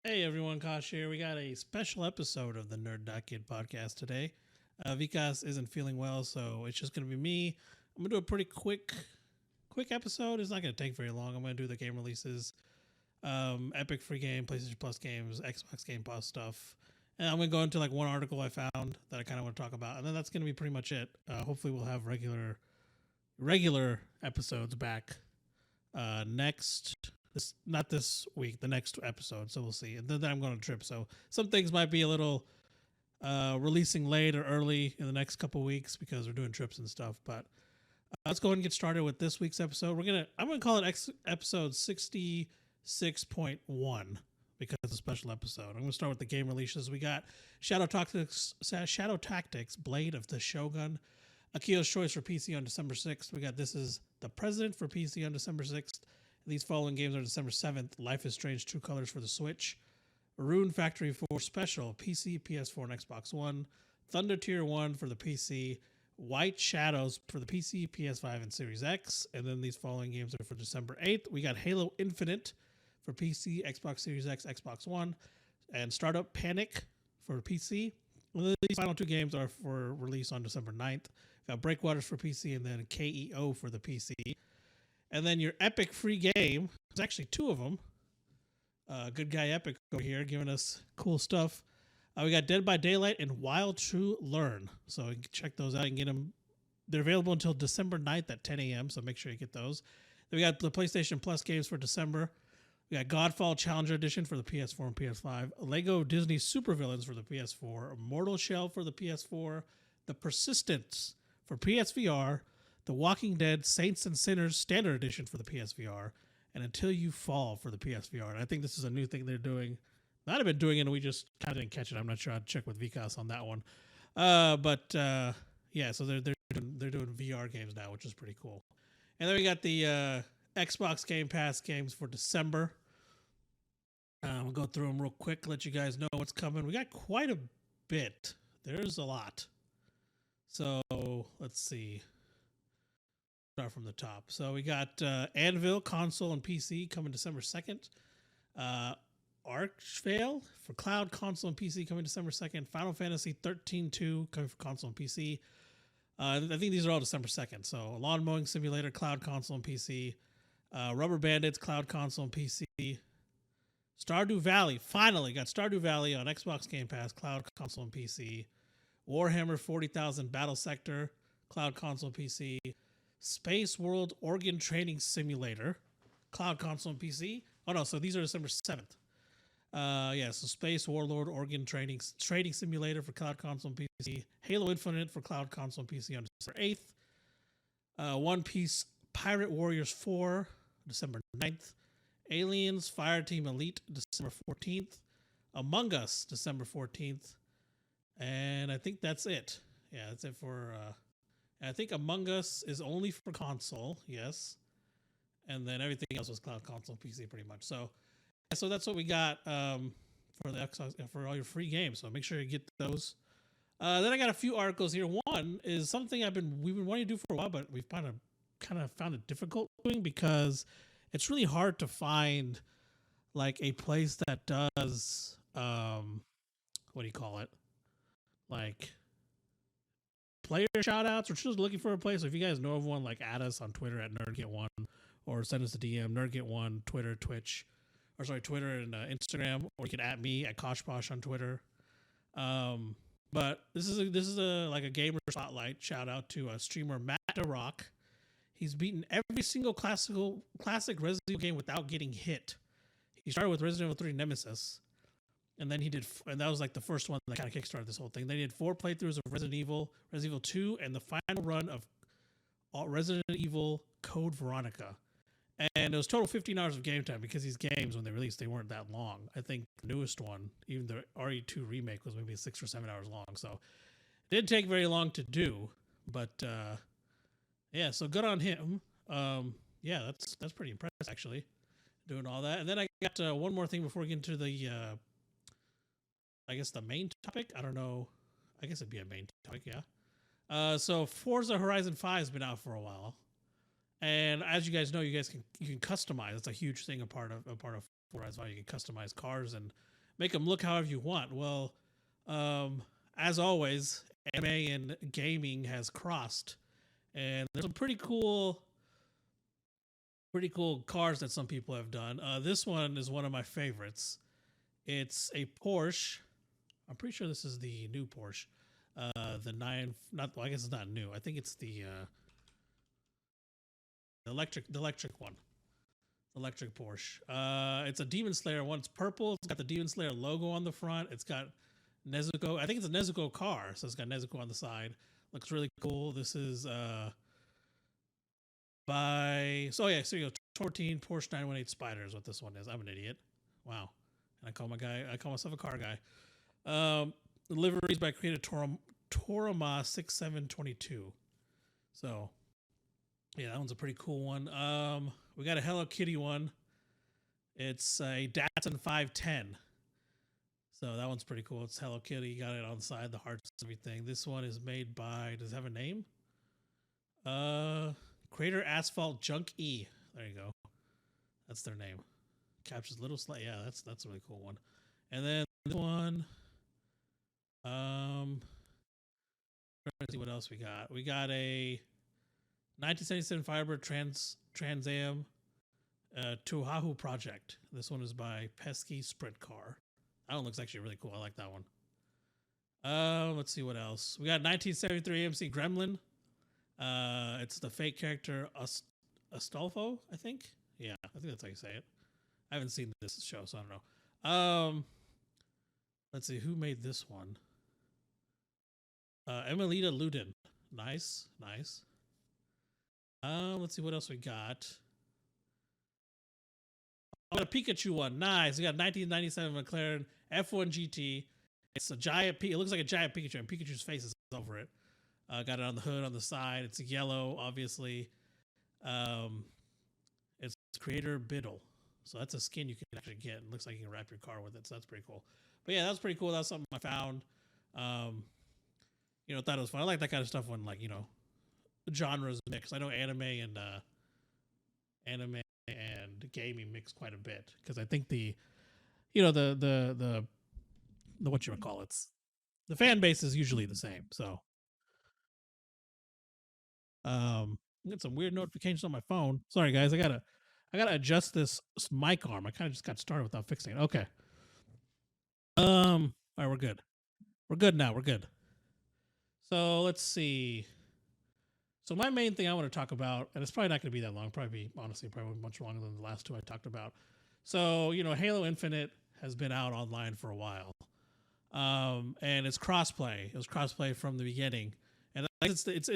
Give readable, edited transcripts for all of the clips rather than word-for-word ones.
Hey everyone, Kosh here. We got a special episode of the Nerd.get podcast today. Vikas isn't feeling well, so it's just gonna be me. I'm gonna do a pretty quick episode. It's not gonna take very long. I'm gonna do the game releases, Epic free game, PlayStation Plus games, Xbox Game Pass stuff, and I'm gonna go into like one article I found that I kind of want to talk about, and then that's gonna be pretty much it. Hopefully, we'll have regular episodes back next this not this week, the next episode. So we'll see. And then I'm going on a trip, so some things might be a little releasing late or early in the next couple weeks because we're doing trips and stuff. But let's go ahead and get started with this week's episode. I'm gonna call it episode 66.1 because it's a special episode. I'm gonna start with the game releases. We got Shadow Tactics, Blade of the Shogun, Akio's Choice for PC on December 6th. We got This Is the President for PC on December 6th. These following games are December 7th. Life is Strange True Colors for the Switch. Rune Factory 4 Special, PC, PS4, and Xbox One. Thunder Tier 1 for the PC. White Shadows for the PC, PS5, and Series X. And then these following games are for December 8th. We got Halo Infinite for PC, Xbox Series X, Xbox One. And Startup Panic for PC. And then these final two games are for release on December 9th. We got Breakwaters for PC and then KEO for the PC. And then your Epic free game, there's actually two of them. Good guy Epic over here giving us cool stuff. We got Dead by Daylight and Wild True Learn. So you can check those out and get them. They're available until December 9th at 10 a.m. So make sure you get those. Then we got the PlayStation Plus games for December. We got Godfall Challenger Edition for the PS4 and PS5. Lego Disney Supervillains for the PS4. Mortal Shell for the PS4. The Persistence for PSVR. The Walking Dead Saints and Sinners Standard Edition for the PSVR, and Until You Fall for the PSVR. And I think this is a new thing they're doing. Might have been doing it, and we just kind of didn't catch it. I'm not sure. I'd check with Vikas on that one. Yeah, so they're doing VR games now, which is pretty cool. And then we got the Xbox Game Pass games for December. We'll go through them real quick, let you guys know what's coming. We got quite a bit. There's a lot. So let's see. Start from the top. So we got Anvil console and PC coming December 2nd. Archvale for cloud console and PC coming December 2nd. Final Fantasy 13-2 coming for console and PC. I think these are all December 2nd. So Lawn Mowing Simulator, cloud console and PC. Rubber Bandits, cloud console and PC. Stardew Valley, finally got Stardew Valley on Xbox Game Pass, cloud console and PC. Warhammer 40,000 Battle Sector, cloud console and PC. Space World Organ Training Simulator, cloud console and PC. Oh no, so these are December 7th. So Space Warlord Organ Training Simulator for cloud console and PC. Halo Infinite for cloud console and PC on December 8th. One Piece Pirate Warriors 4, December 9th. Aliens Fireteam Elite, December 14th. Among Us, December 14th. And I think that's it. Yeah, that's it for... I think Among Us is only for console, yes. And then everything else was cloud console PC pretty much. So that's what we got for the Xbox, for all your free games. So make sure you get those. Then I got a few articles here. One is something we've been wanting to do for a while, but we've kind of found it difficult doing because it's really hard to find like a place that does what do you call it? Like player shout outs. We're just looking for a place. So if you guys know of one, like add us on Twitter at NerdGet1 or send us a DM, NerdGet1, Twitter, Twitter and Instagram, or you can at me at Koshposh on Twitter. But this is a like a gamer spotlight shout out to streamer Matt DeRock. He's beaten every single classic Resident Evil game without getting hit. He started with Resident Evil 3 Nemesis. And then and that was like the first one that kind of kickstarted this whole thing. They did 4 playthroughs of Resident Evil 2, and the final run of Resident Evil Code Veronica. And it was total 15 hours of game time because these games, when they released, they weren't that long. I think the newest one, even the RE2 remake, was maybe 6 or 7 hours long. So it didn't take very long to do. But yeah, so good on him. Yeah, that's pretty impressive, actually, doing all that. And then I got one more thing before we get into the... I guess the main topic. I don't know. I guess it'd be a main topic, yeah. So Forza Horizon 5 has been out for a while, and as you guys know, you can customize. It's a huge thing. A part of Horizon 5, you can customize cars and make them look however you want. Well, as always, anime and gaming has crossed, and there's some pretty cool cars that some people have done. This one is one of my favorites. It's a Porsche. I'm pretty sure this is the new Porsche. The nine, not well, I guess it's not new. I think it's the electric one, electric Porsche. It's a Demon Slayer one. It's purple. It's got the Demon Slayer logo on the front. It's got Nezuko. I think it's a Nezuko car, so it's got Nezuko on the side. Looks really cool. This is so you go 14 Porsche 918 Spider is what this one is. I'm an idiot. Wow. And I call myself a car guy. Liveries by creator Torama 6722. So yeah, that one's a pretty cool one. We got a Hello Kitty one. It's a Datsun 510. So that one's pretty cool. It's Hello Kitty. You got it on the side, the hearts, everything. This one is made by, does it have a name? Creator Asphalt Junk E. There you go. That's their name. Captures little yeah, that's a really cool one. And then this one, let's see what else we got. We got a 1977 Firebird Trans Am Tuhahu project. This one is by Pesky Sprint Car. That one looks actually really cool. I like that one. Let's see what else. We got 1973 AMC Gremlin. It's the fake character Astolfo, I think. Yeah, I think that's how you say it. I haven't seen this show, so I don't know. Let's see who made this one. Emilita Ludin. Nice. Let's see what else we got. I got a Pikachu one. Nice. We got 1997 McLaren F1 GT. It's a giant. It looks like a giant Pikachu, and Pikachu's face is over it. Got it on the hood, on the side. It's yellow, obviously. It's creator Biddle. So that's a skin you can actually get. It looks like you can wrap your car with it. So that's pretty cool. But yeah, that was pretty cool. That's something I found. Thought it was fun. I like that kind of stuff when genres mix. I know anime and gaming mix quite a bit because I think the what you would call it, the fan base is usually the same. So I got some weird notifications on my phone. Sorry guys, I gotta adjust this mic arm. I kind of just got started without fixing it. Okay. All right, we're good. We're good now. We're good. So let's see. So my main thing I want to talk about, and it's probably not going to be that long, probably much longer than the last two I talked about. So, Halo Infinite has been out online for a while. And it's crossplay. It was crossplay from the beginning. And it's its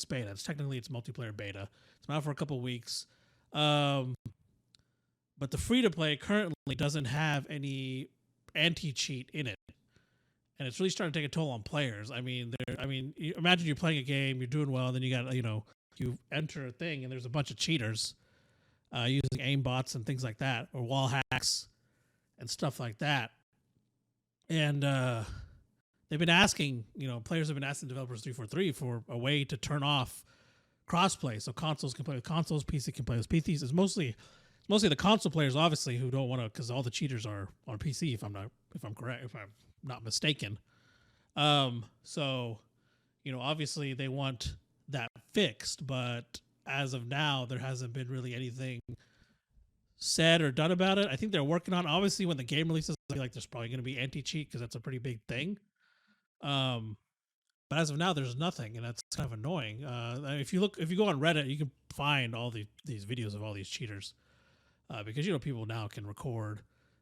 beta. It's multiplayer beta. It's been out for a couple weeks. But the free-to-play currently doesn't have any anti-cheat in it. And it's really starting to take a toll on players. Imagine you're playing a game, you're doing well, and then you got, you enter a thing, and there's a bunch of cheaters using aim bots and things like that, or wall hacks and stuff like that. And they've been asking, players have been asking developers 343 for a way to turn off crossplay, so consoles can play with consoles, PC can play with PCs. It's mostly the console players, obviously, who don't want to, because all the cheaters are on PC. If I'm not mistaken. So, obviously they want that fixed, but as of now, there hasn't been really anything said or done about it. I think they're working on, obviously when the game releases, I feel like there's probably going to be anti-cheat because that's a pretty big thing. But as of now, there's nothing, and that's kind of annoying. If you go on Reddit, you can find all these videos of all these cheaters, because people now can record.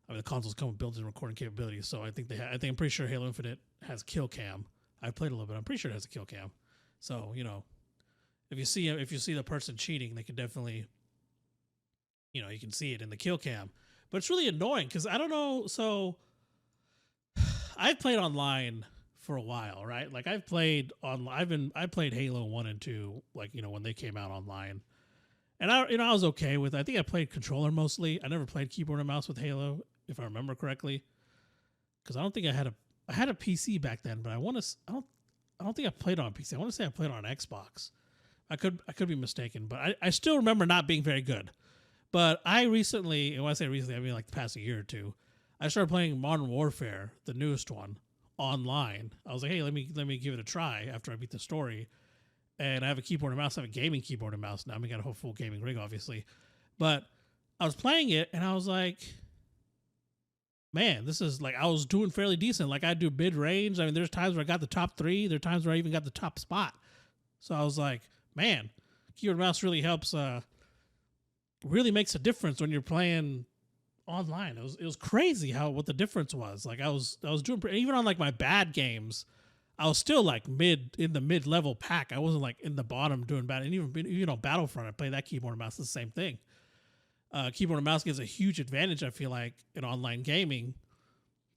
The consoles come with built-in recording capabilities, so I think I'm pretty sure Halo Infinite has kill cam. I played a little bit. I'm pretty sure it has a kill cam. So if you see the person cheating, they can definitely, you can see it in the kill cam. But it's really annoying because I don't know. So I've played online for a while, right? Like I played Halo 1 and 2, when they came out online. And I was okay with it. I think I played controller mostly. I never played keyboard and mouse with Halo, if I remember correctly, because I don't think I had a PC back then. But I don't think I played on PC. I want to say I played on Xbox. I could be mistaken, but I still remember not being very good. But I recently, and when I say recently, I mean like the past year or two, I started playing Modern Warfare, the newest one, online. I was like, hey, let me give it a try after I beat the story. And I have a keyboard and mouse. I have a gaming keyboard and mouse now. I got a whole full gaming rig, obviously. But I was playing it, and I was like, man, this is like, I was doing fairly decent. Like, I do mid range. I mean, there's times where I got the top 3. There are times where I even got the top spot. So I was like, man, keyboard and mouse really helps. Really makes a difference when you're playing online. It was crazy what the difference was. Like, I was doing even on like my bad games. I was still like in the mid level pack. I wasn't like in the bottom doing bad. And even on Battlefront, I play that keyboard and mouse. It's the same thing. Keyboard and mouse gives a huge advantage, I feel like, in online gaming.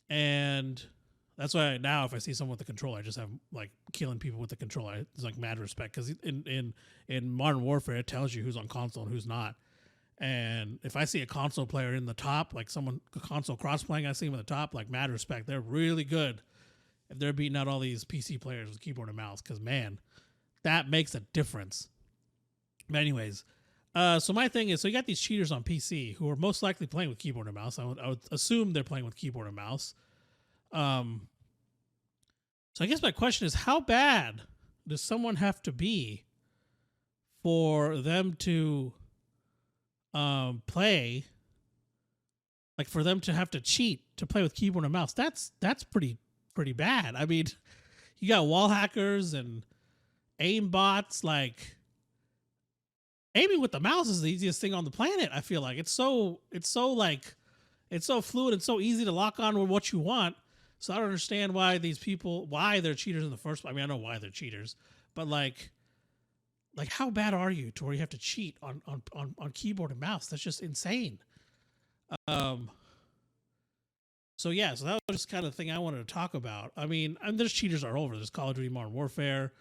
And that's why now if I see someone with the controller, I just have like killing people with the controller. It's like mad respect, because in Modern Warfare, it tells you who's on console and who's not. And if I see a console player in the top, like someone console cross playing, I see them in the top, like mad respect. They're really good if they're beating out all these PC players with keyboard and mouse, because man, that makes a difference. But anyways, so my thing is, so you got these cheaters on PC who are most likely playing with keyboard and mouse. I would assume they're playing with keyboard and mouse. So I guess my question is, how bad does someone have to be for them to play, like for them to have to cheat to play with keyboard and mouse? That's pretty bad. I mean, you got wall hackers and aim bots. Like, aiming with the mouse is the easiest thing on the planet. I feel like it's so fluid and so easy to lock on with what you want. So I don't understand why they're cheaters in the first place. I mean, I know why they're cheaters, but like how bad are you to where you have to cheat on keyboard and mouse? That's just insane. So yeah, so that was just kind of the thing I wanted to talk about. I mean, there's cheaters all over. There's Call of Duty Modern Warfare.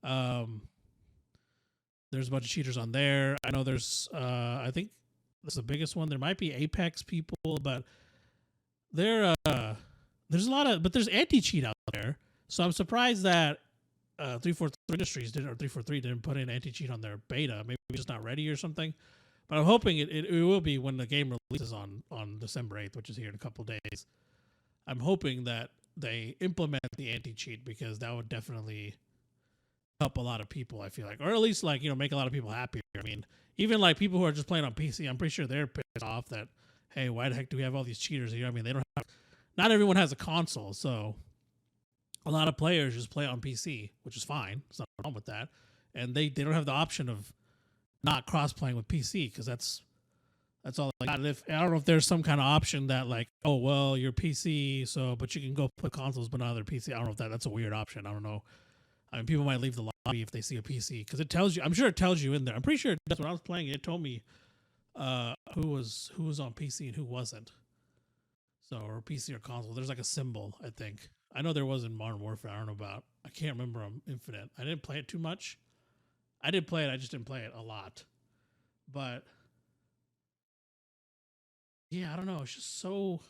There's a bunch of cheaters on there. I know there's, I think that's the biggest one. There might be Apex people, but there's a lot of, but there's anti-cheat out there. So I'm surprised that 343 Industries didn't, or 343 didn't put in anti-cheat on their beta. Maybe it's just not ready or something. But I'm hoping it will be when the game releases on December 8th, which is here in a couple days. I'm hoping that they implement the anti-cheat, because that would definitely help a lot of people, I feel like. Or at least, like, you know, make a lot of people happier. I mean, even like people who are just playing on PC, I'm pretty sure they're pissed off that, hey, why the heck do we have all these cheaters here? I mean, not everyone has a console, so a lot of players just play on PC, which is fine. There's nothing wrong with that. And they don't have the option of not cross-playing with PC, because that's all I got. I don't know if there's some kind of option that, like, oh, well, you're PC, so, but you can go put consoles but not other PC. I don't know if that's a weird option. I don't know. I mean, people might leave the lobby if they see a PC, because it tells you. I'm sure it tells you in there. I'm pretty sure that's when I was playing it told me who was on PC and who wasn't. So, or PC or console. There's like a symbol, I think. I know there was in Modern Warfare. I don't know about. I can't remember on Infinite. I didn't play it too much. I did play it. I just didn't play it a lot. But yeah, I don't know. It's just so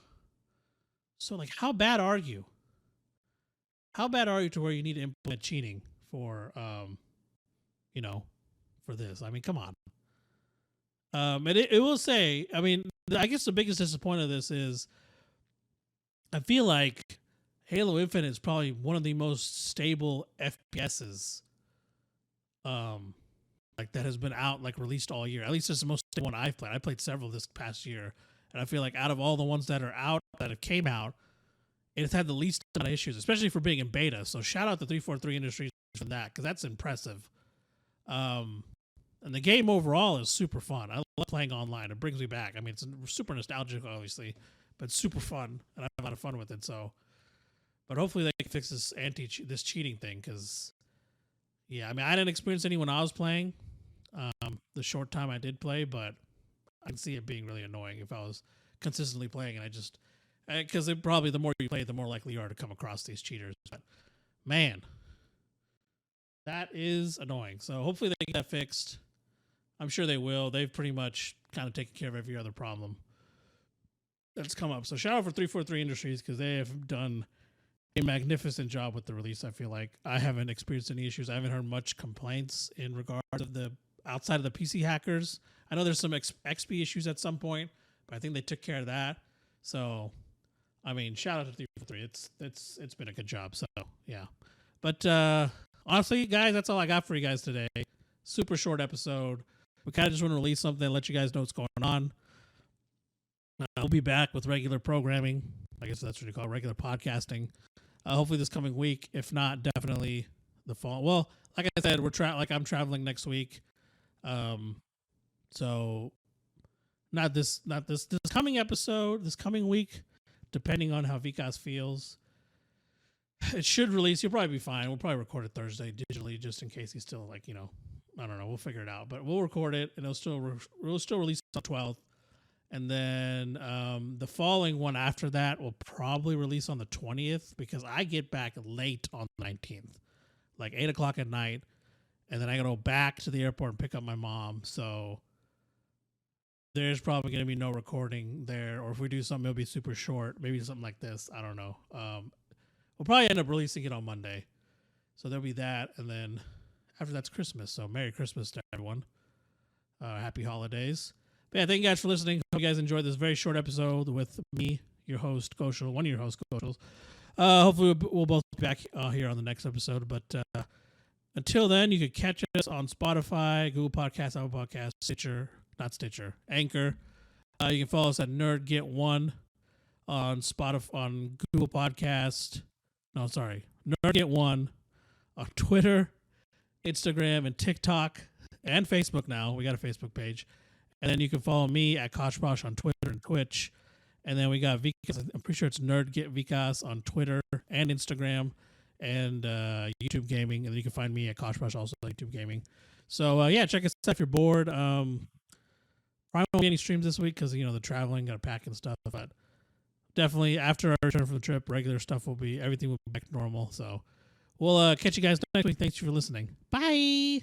like, how bad are you? How bad are you to where you need to implement cheating for, you know, for this? I mean, come on. And it will say, I mean, I guess the biggest disappointment of this is, I feel like Halo Infinite is probably one of the most stable FPSs, like that has been out, like released all year. At least it's the most stable one I've played. I played several this past year, and I feel like out of all the ones that are out, that have came out, it's had the least amount of issues, especially for being in beta. So shout out to 343 Industries for that, because that's impressive. And the game overall is super fun. I love playing online. It brings me back. I mean, it's super nostalgic, obviously, but it's super fun, and I have a lot of fun with it. So, but hopefully they can fix this cheating thing, because, yeah, I mean, I didn't experience any when I was playing, the short time I did play, but I can see it being really annoying if I was consistently playing, and I just, because it probably, the more you play, the more likely you are to come across these cheaters. But man, that is annoying. So hopefully they get that fixed. I'm sure they will. They've pretty much kind of taken care of every other problem that's come up. So shout out for 343 Industries, because they have done a magnificent job with the release. I feel like I haven't experienced any issues. I haven't heard much complaints in regards of the outside of the PC hackers. I know there's some XP issues at some point, but I think they took care of that. So I mean, shout out to 343. It's been a good job. So yeah, but honestly, guys, that's all I got for you guys today. Super short episode. We kind of just want to release something and let you guys know what's going on. We'll be back with regular programming. I guess that's what you call it, regular podcasting. Hopefully this coming week. If not, definitely the fall. Well, like I said, I'm traveling next week. So not this coming episode, this coming week, depending on how Vikas feels. It should release. You'll probably be fine. We'll probably record it Thursday digitally, just in case he's still like, I don't know. We'll figure it out, but we'll record it, and we'll still release on 12th. And then the following one after that will probably release on the 20th because I get back late on the 19th, like 8 o'clock at night. And then I got to go back to the airport and pick up my mom. So there's probably going to be no recording there. Or if we do something, it'll be super short. Maybe something like this. I don't know. We'll probably end up releasing it on Monday. So there'll be that. And then after that's Christmas. So Merry Christmas to everyone. Happy holidays. But yeah, thank you guys for listening. Hope you guys enjoyed this very short episode with me, your host, Kaushal, one of your hosts, Kaushals. Hopefully we'll both be back here on the next episode. But until then, you can catch us on Spotify, Google Podcasts, Apple Podcasts, Anchor. You can follow us at NerdDotGet on Spotify, on Google Podcast. No, sorry, NerdDotGet on Twitter, Instagram, and TikTok, and Facebook now. We got a Facebook page. And then you can follow me at Koshposh on Twitter and Twitch. And then we got Vikas. I'm pretty sure it's NerdGet Vikas on Twitter and Instagram and YouTube Gaming. And then you can find me at Koshposh also on YouTube Gaming. So, yeah, check us out if you're bored. Probably won't be any streams this week because, the traveling, got to pack and stuff. But definitely after I return from the trip, regular stuff everything will be back to normal. So we'll catch you guys next week. Thanks for listening. Bye.